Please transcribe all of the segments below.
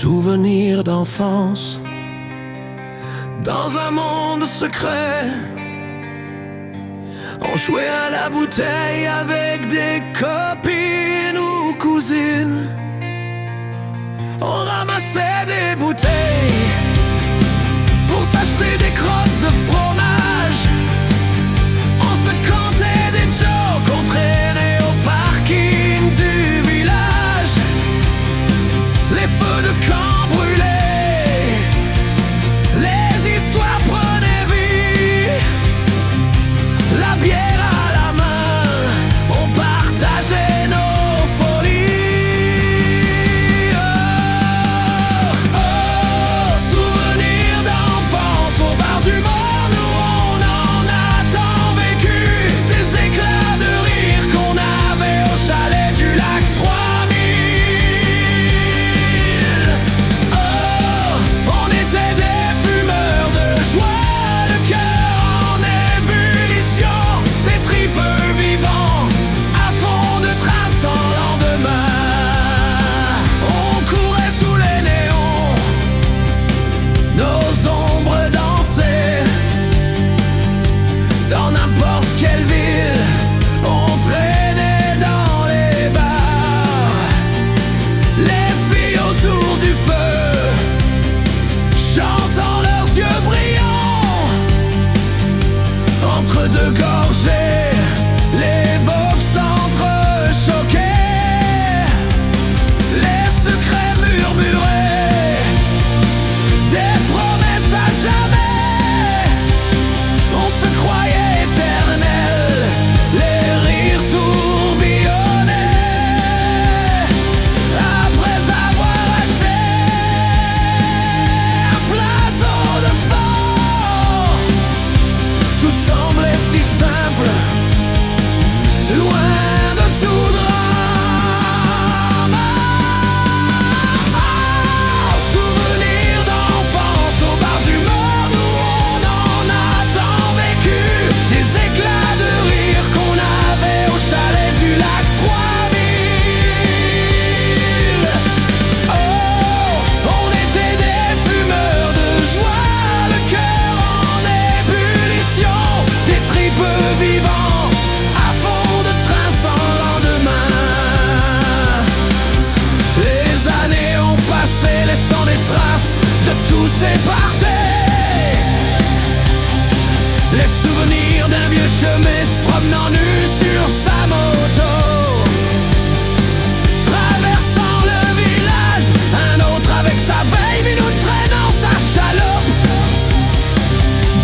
Souvenirs d'enfance dans un monde secret. On jouait à la bouteille avec des copines ou cousines. On ramassait des bouteilles pour s'acheter des crottes de fromage. On se comptait des jokes qu'on traînait au parking du village. Les feux de camp brûlaient, les histoires prenaient vie. La bière à la main, on partageait nos folies. Oh, oh, souvenirs d'enfance au bar du Mort, nous on en a tant vécu. Des éclats de rire qu'on avait au chalet du lac 3000. Oh, on était des fumeurs de joie, le cœur en ébullition, des tripeux vivants à fond de traces sans lendemain. On courait sous les néons, nos ombres dansaient. Dans n'importe quelle ville, on traînait dans les bars. Les filles autour du feu, chantant leurs yeux brillants. Entre deux gorgées, les box entrechoquaient. Les secrets murmuraient, des promesses à jamais. On se croyait éternel, les rires tourbillonnaient. Après avoir acheté un plateau de fort, tout semblait si simple, loin de tout drame. Oh, souvenirs d'enfance au bar du Mort, nous on en a tant vécu. Des éclats de rire qu'on avait au chalet du lac 3000. Oh, on était des fumeurs de joie, le cœur en ébullition, des tripeux vivants à fond de train sans lendemain. Les années ont passé, laissant des traces de tous ces parties. Les souvenirs d'un vieux chemin se promenant nu sur sa moto, traversant le village, un autre avec sa baby, nous traînant sa chaloupe.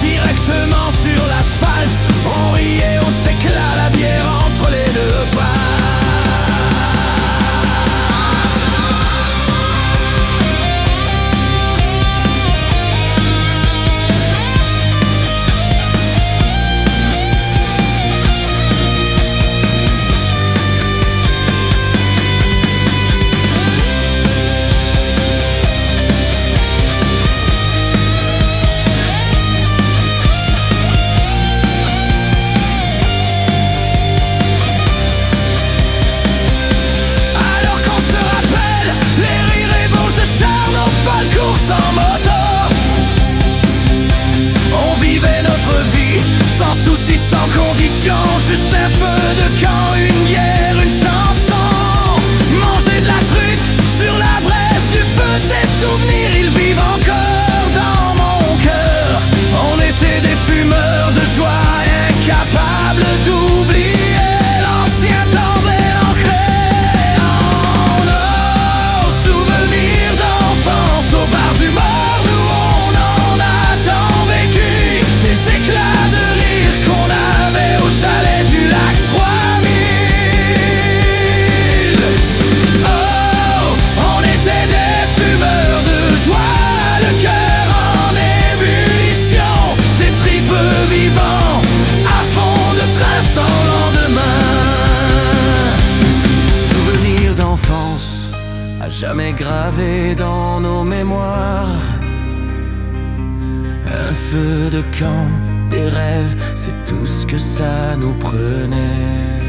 Directement sur l'asphalte, on riait, on s'éclate, la bière entre les deux pattes. Alors qu'on se rappelle les rires et bouches de char, nos folles courses en moto. On vivait notre vie sans soucis, sans condition, juste un feu de camp, une bière, une chanson. Manger de la truite sur la braise du feu, ces souvenirs ils vivent encore dans mon cœur. On était des fumeurs de joie, incapables d'oublier l'ancien temps bel ancré en nos souvenirs d'enfance au bar du Mort, nous on en a tant vécu. Des éclats de rire qu'on avait au chalet du lac 3000. Oh, on était des fumeurs de joie, le cœur en ébullition, des tripeux vivants à fond de train sans lendemain. Souvenirs d'enfance à jamais gravés dans nos mémoires. Un feu de camp, des rêves, c'est tout ce que ça nous prenait.